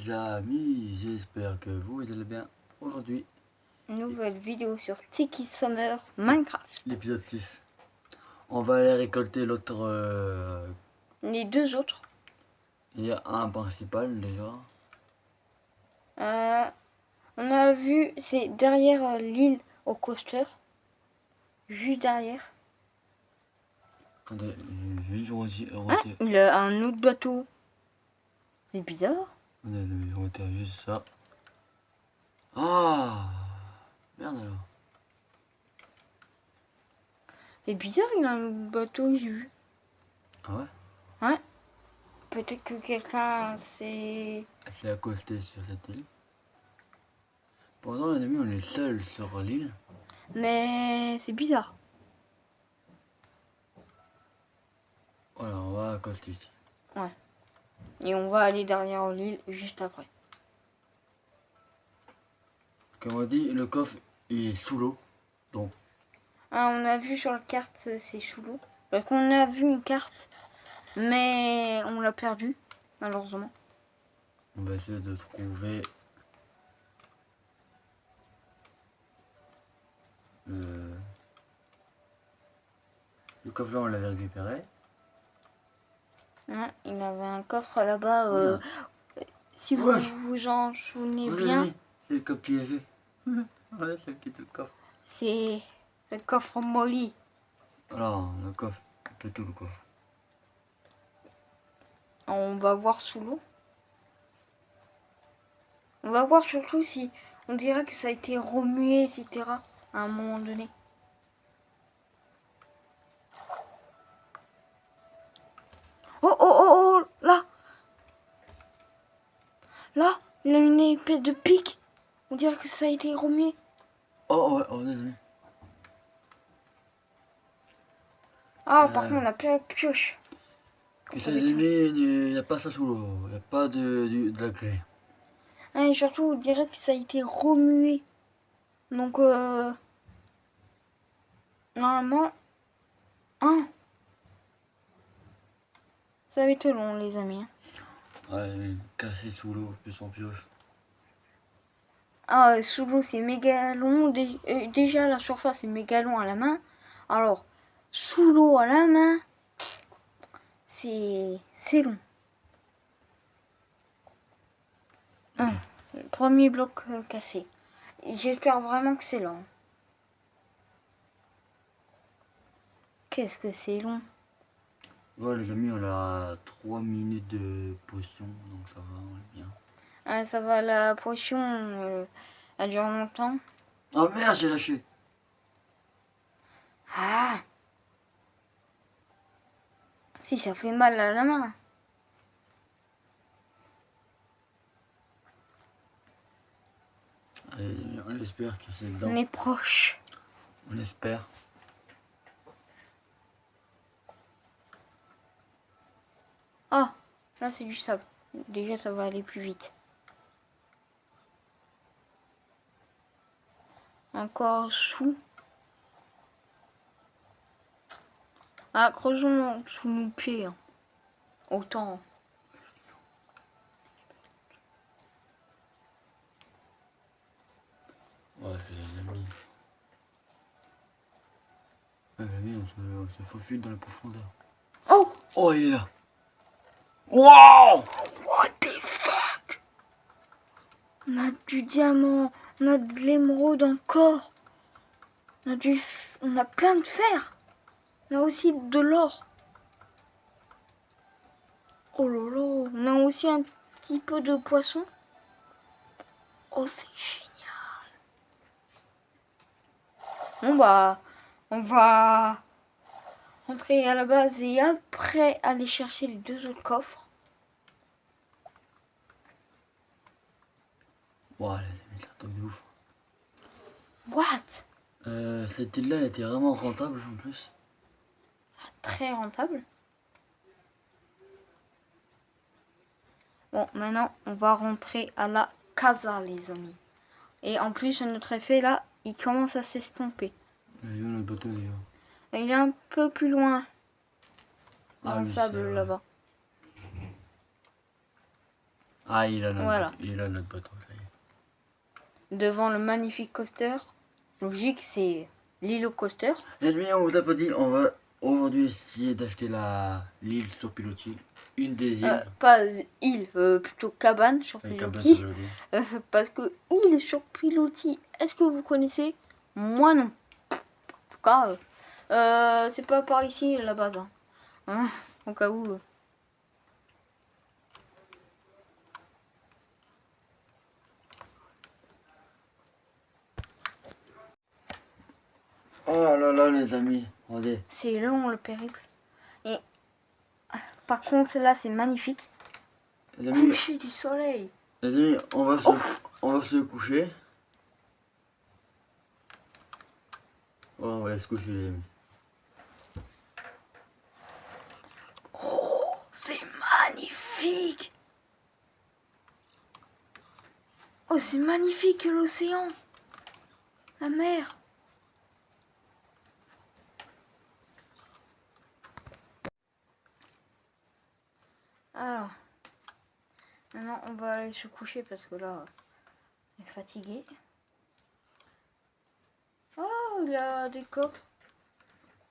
les amis, j'espère que vous allez bien. Aujourd'hui, Nouvelle vidéo sur Tiki Summer Minecraft. l'épisode 6. On va aller récolter l'autre... Les deux autres, Il y a un principal déjà. on a vu, c'est derrière l'île au coaster. Juste derrière. Attendez, juste Ah, il a un autre bateau. C'est bizarre. On a retire juste ça. Ah, merde alors. C'est bizarre, il a un autre bateau, j'ai vu. Ah ouais? Ouais. Peut-être que quelqu'un s'est... C'est accosté sur cette île. Pourtant les amis, on est seuls sur l'île. Mais c'est bizarre. Voilà, on va accoster ici. Ouais. Et on va aller derrière l'île juste après. Comme on dit, le coffre il est sous l'eau. Donc, Ah, on a vu sur la carte, c'est sous l'eau. Parce qu'on a vu une carte, mais on l'a perdue, malheureusement. on va essayer de trouver... Le coffre là, on l'avait récupéré. Ouais, il avait un coffre là-bas. Si vous Wesh. vous en souvenez Ouais, bien, ami, c'est le coffre qui est fait. Ouais, c'est le petit le coffre. c'est le coffre Molly. Alors, le coffre, un peu tout le coffre. On va voir sous l'eau. On va voir surtout si on dirait que ça a été remué, etc. à un moment donné. Oh, oh, oh, oh, là! Là, il a une épée de pique. On dirait que ça a été remué. Oh, ouais, oh, désolé. Ah, par contre, on a plus la pioche. Et ça, les amis, il n'y a pas ça sous l'eau. Il n'y a pas de la clé. Ah, et surtout, on dirait que ça a été remué. Donc, normalement... Hein, ça va être long, les amis. Ouais, cassé sous l'eau, plus en pioche. Ah, sous l'eau, c'est méga long. Déjà, la surface, c'est méga long à la main. Alors, sous l'eau à la main, c'est long. Le premier bloc cassé. J'espère vraiment que c'est long. Qu'est-ce que c'est long? Ouais, les amis, on a 3 minutes de potion, donc ça va, on est bien. Ah, ça va, la potion, elle dure longtemps. Oh merde, j'ai lâché. Ah! Si, ça fait mal à la main. Allez, on espère que c'est dedans. On est proche. On espère. Ah, là c'est du sable. Déjà ça va aller plus vite. Encore sous. Ah, creusons sous nos pieds. Hein. Autant. Ouais, c'est les amis. Ouais, les amis, on se faufile dans la profondeur. Oh! Oh, il est là. Wow! What the fuck? On a du diamant. On a de l'émeraude encore. On a plein de fer. On a aussi de l'or. Oh là là. On a aussi un petit peu de poisson. Oh, c'est génial. Bon bah, on va rentrer à la base et après aller chercher les deux autres coffres. Wow, les amis, c'est un truc de ouf. What? Cette île-là, elle était vraiment rentable en plus. Très rentable. Bon, maintenant, on va rentrer à la casa, les amis. Et en plus, notre effet, là, il commence à s'estomper. Il y a notre bateau d'ailleurs. Il est un peu plus loin. Dans Ah le oui, sable, c'est vrai. là-bas. Ah, il a notre, Voilà. il a notre bateau, ça y est. Devant le magnifique coaster. Logique, c'est l'île au coaster. Les amis, on vous a pas dit, on va aujourd'hui essayer d'acheter l'île sur pilotis. Une des îles. Pas île, plutôt cabane sur Avec un pilotis. bateau pilotis. Parce que île sur pilotis, est-ce que vous connaissez? Moi non. En tout cas, c'est pas par ici la base. Hein, au cas où. Oh là là, les amis, regardez. C'est long le périple. Et par contre, là, c'est magnifique. Les amis, Coucher du soleil. les amis, on va se coucher. Oh, on va aller se coucher, les amis. Oh, c'est magnifique. Oh, c'est magnifique l'océan. La mer. Alors, maintenant on va aller se coucher parce que là, on est fatigué. Oh, il y a des coques.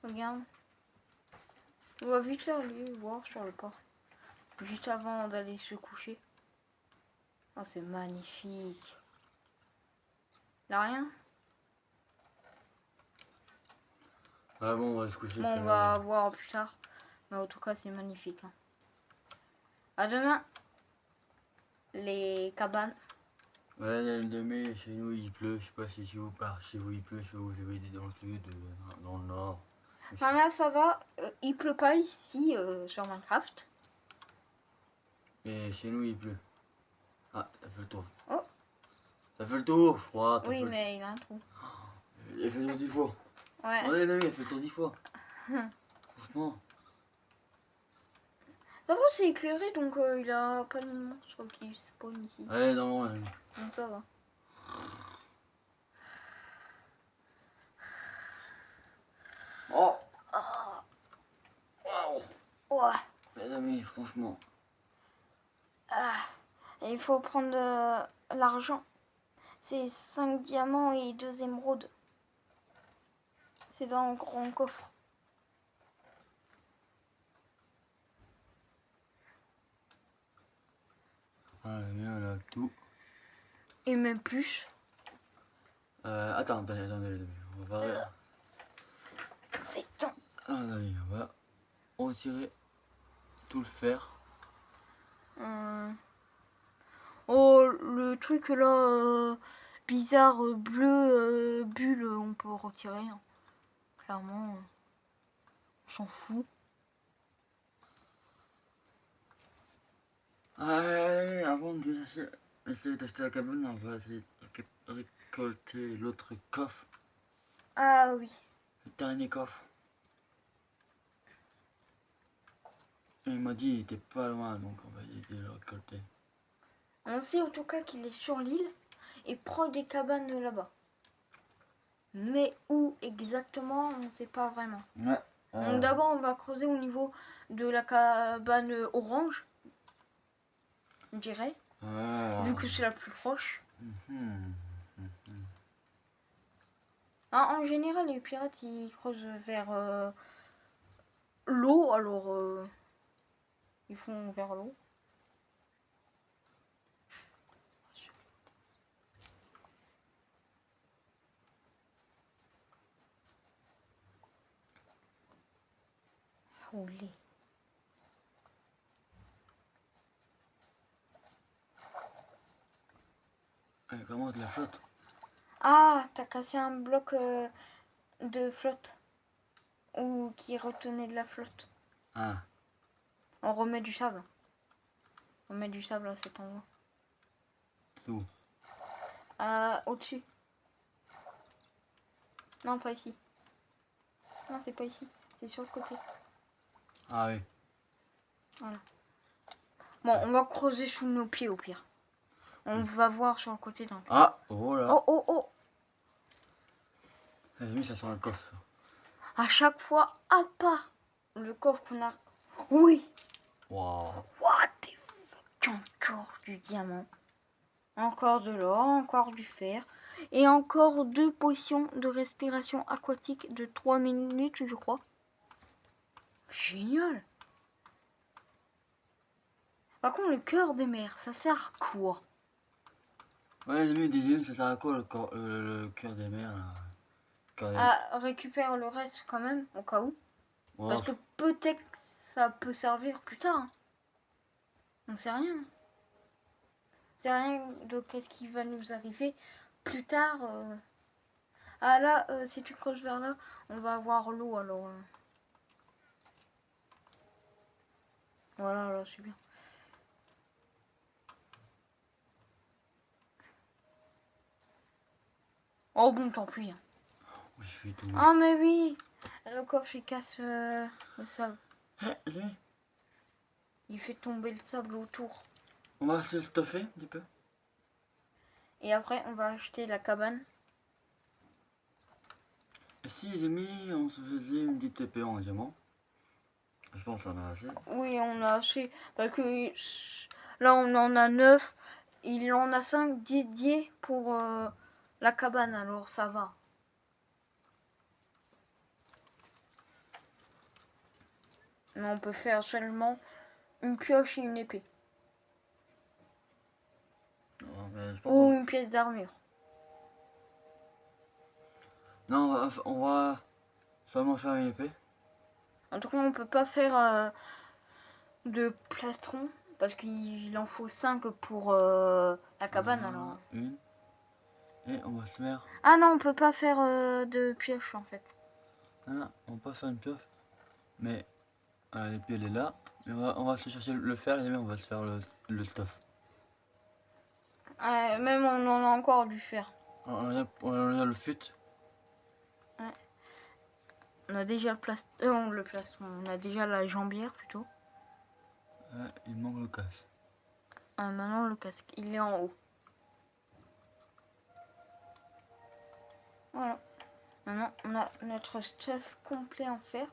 Regarde. On va vite aller voir sur le port. Juste avant d'aller se coucher. Oh, c'est magnifique. Là, rien. Ah bon, on va se coucher. Bon, on va voir plus tard. Mais en tout cas, c'est magnifique. Hein. À demain. Les cabanes. Voilà, il y a le demi, chez nous il pleut, je sais pas si chez vous, chez vous il pleut, je sais pas vous avez été dans le sud, dans le nord. Enfin là, ça va. Il pleut pas ici sur Minecraft. Mais chez nous il pleut. Ah, ça fait le tour. Oh. Ça fait le tour, je crois. Oui, mais il a un trou. Il a fait le tour 10 fois. Ouais. Regardez, les amis, il a fait le tour 10 fois. Franchement. D'abord, c'est éclairé, donc il a pas de monstre qui spawn ici. Allez, non, les amis. Donc ça va. Oh. Wow. Ouais. Les amis, franchement. Ah. Et il faut prendre l'argent. C'est 5 diamants et 2 émeraudes. C'est dans le grand coffre. Ah, les amis, on a tout. Et même plus. Attendez, les amis. On va voir. C'est temps. Ah, les amis, on va retirer tout le fer. Oh, le truc là, bizarre, bleu, bulle, on peut retirer. Hein. Clairement, on s'en fout. Allez, avant d'essayer d'acheter la cabane, on va essayer de récolter l'autre coffre. Ah oui. Le dernier coffre. Et il m'a dit il était pas loin, donc on va essayer de le récolter. On sait en tout cas qu'il est sur l'île et proche des cabanes là-bas. Mais où exactement, on ne sait pas vraiment. Ouais. Donc d'abord, on va creuser au niveau de la cabane orange, je dirais, vu que c'est la plus proche. En général, les pirates, ils creusent vers l'eau, alors ils font vers l'eau. Olé. Comment de la flotte? Ah, t'as cassé un bloc de flotte. Ou qui retenait de la flotte. Ah. On remet du sable. On met du sable à cet endroit. Où? Au-dessus. Non, pas ici. Non, c'est pas ici. C'est sur le côté. Ah oui. Voilà. Bon, on va creuser sous nos pieds au pire. On va voir sur le côté d'un. Ah, voilà. Oh, oh, oh. J'ai mis ça sur le coffre, ça. À chaque fois, à part le coffre qu'on a. Oui. Waouh. What the fuck. encore du diamant. Encore de l'or, encore du fer. Et encore 2 potions de respiration aquatique de 3 minutes, je crois. Génial. Par contre, le cœur des mers, ça sert à quoi? Ouais, les amis, des ça sert à quoi le cœur des mers là? Cœur des... Ah, récupère le reste quand même, au cas où. Ouais, Parce que peut-être que ça peut servir plus tard. Hein. On sait rien. On sait rien de qu'est-ce qui va nous arriver plus tard. Ah là, si tu creuses vers là, on va avoir l'eau alors. Voilà, là c'est bien. Oh bon, tant pis. Hein. je fais tout. Ah mais oui, le coffre il casse le sable. Les amis, Il fait tomber le sable autour. on va se stuffer un petit peu. Et après, on va acheter la cabane. Et si les amis, on se faisait une petite épée en diamant? Je pense qu'on a assez. Oui, on a assez. Parce que là, on en a 9. Il en a 5 dédiés pour la cabane, alors ça va. Mais on peut faire seulement une pioche et une épée. Non, mais je pense Ou une pièce d'armure. non, on va seulement faire une épée. En tout cas, on peut pas faire de plastron. Parce qu'il en faut 5 pour la cabane, alors. Une. Et on va se faire... Ah non, on peut pas faire de pioche, en fait. Non, on va pas faire une pioche. Mais l'épée elle est là. Mais on va se chercher le fer, les amis, on va se faire le stuff. Même on en a encore du fer. On a le fut. Ouais. On a déjà le plastron. On a déjà la jambière plutôt. Ouais, il manque le casque. Maintenant le casque, il est en haut. Voilà. Maintenant on a notre stuff complet en fer.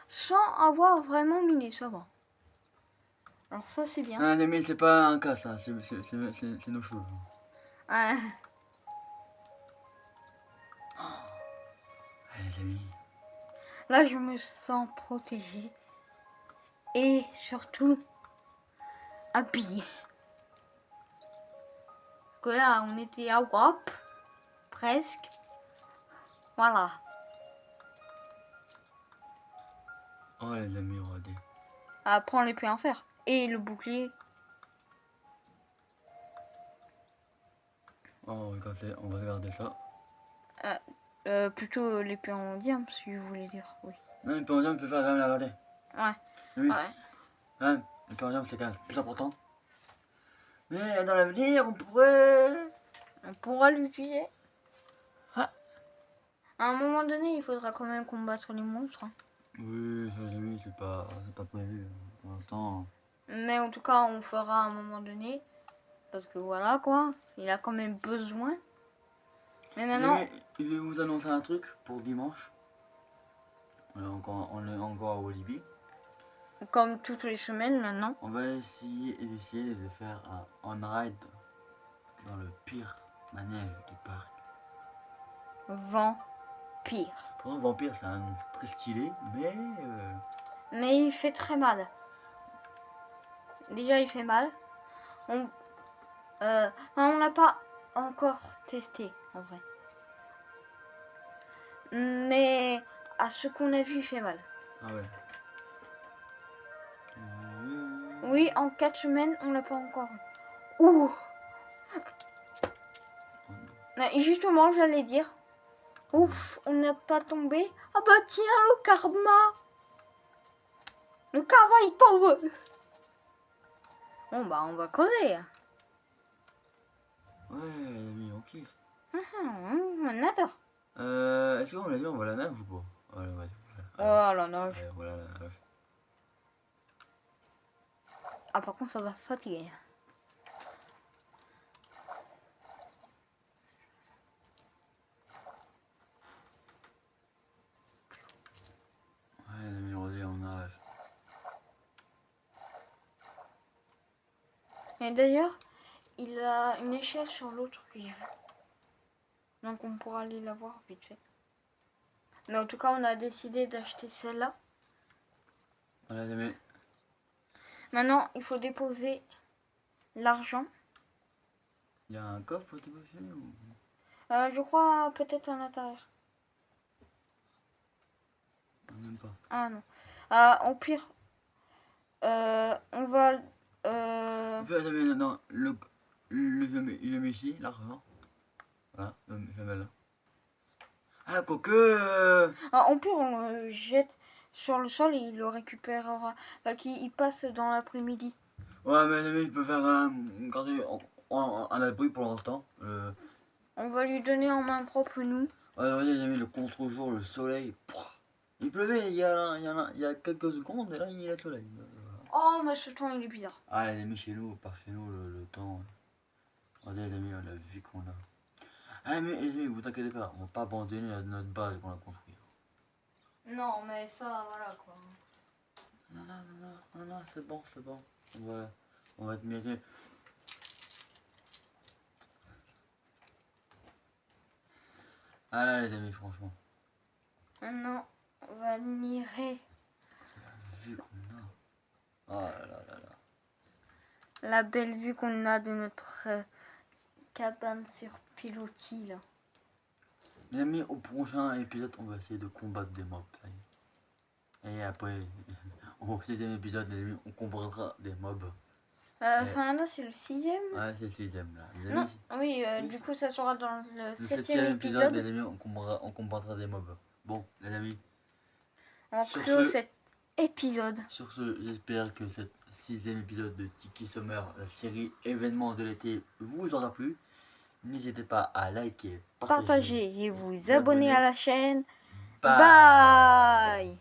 Sans avoir vraiment miné, ça va. Alors ça c'est bien. Non, les amis, c'est pas un casque, ça, c'est nos cheveux. Ouais. Allez, les amis. Là je me sens protégée. Et surtout habillée. Que là on était à Wap. Presque. Voilà. Oh, les amis, regardez. Ah, prends l'épée en fer. Et le bouclier. Oh, regardez, on va regarder ça. Plutôt l'épée en diamant, si vous voulez dire, oui. Non, l'épée en diamant, on peut faire quand même la regarder. Ouais. Oui, Ouais. quand même, l'épée en diamant, c'est quand même plus important. Mais dans l'avenir, on pourrait... On pourra l'utiliser. Ah. À un moment donné, il faudra quand même combattre les monstres. Hein. Oui, ça, les amis, c'est pas prévu. Pour l'instant... Mais en tout cas, on fera à un moment donné. Parce que voilà, quoi. Il a quand même besoin. Mais maintenant... Mais je vais vous annoncer un truc pour dimanche. On est encore à Walibi. Comme toutes les semaines, maintenant. On va essayer de faire un on-ride dans le pire manège du parc. Vampire. Pour un vampire, c'est un très stylé, mais... Mais il fait très mal. Déjà, il fait mal. On l'a pas encore testé, en vrai. Mais à ce qu'on a vu, il fait mal. Ah ouais. Oui, en 4 semaines, on l'a pas encore eu. Ouh. Mais justement, j'allais dire. Ouf, on n'a pas tombé. Ah bah tiens, le karma. Le karma, il t'en veut. Bon bah, on va creuser. Ouais, les amis, ok. On adore. Est-ce qu'on l'a dit, on voit la nage ou pas? Voilà, vas-y, Oh la nage. ouais, voilà la nage. Ah par contre, ça va fatiguer. Ouais, les amis, regardez, on nage. Et d'ailleurs, il a une échelle sur l'autre, j'ai vu. Donc on pourra aller la voir vite fait. Mais en tout cas, on a décidé d'acheter celle-là. Voilà les amis. Maintenant, il faut déposer l'argent. Il y a un coffre pour déposer ou... Je crois peut-être à l'intérieur. On n'aime pas. Ah non. Au pire, on va... En fait, les amis, dans je mets ici, l'argent. Voilà, je mets là. Ah, quoique... Au pire, on le jette sur le sol et il le récupérera. Enfin, qu'il passe dans l'après-midi. Ouais, mais les amis, je peux faire un... garder un abri pour l'instant. On va lui donner en main propre, nous. Ouais, regardez les amis, le contre-jour, le soleil. Pouah. Il pleuvait il y a quelques secondes et là il y a le soleil. Oh, mais ce temps, il est bizarre. Ah les amis, chez nous, par chez nous, le temps. Regardez les amis, la vie qu'on a. Ah mais les amis, vous inquiétez pas, on va pas abandonner notre base qu'on a construite. Non, mais ça, voilà, quoi. Non, c'est bon, c'est bon. On va admirer. Ah là les amis, franchement. Maintenant, on va admirer La vue qu'on a. Oh là là là là. la belle vue qu'on a de notre cabane sur pilotis, là. Les amis, au prochain épisode, on va essayer de combattre des mobs. Ça y est. Et après, au 6ème épisode, les amis, on combattra des mobs. Enfin, là, c'est le 6e. Ouais, c'est le 6ème là. Les Non, amis, oui, oui, du coup, ça sera dans le le 7e 7ème épisode, épisode. les amis, on combattra des mobs. Bon, les amis, On sur clôt ce- cet épisode. sur ce, j'espère que cet 6ème épisode de Tiki Summer, la série événement de l'été, vous aura plu. N'hésitez pas à liker, partager. Partagez et vous abonner à la chaîne. Bye. Bye.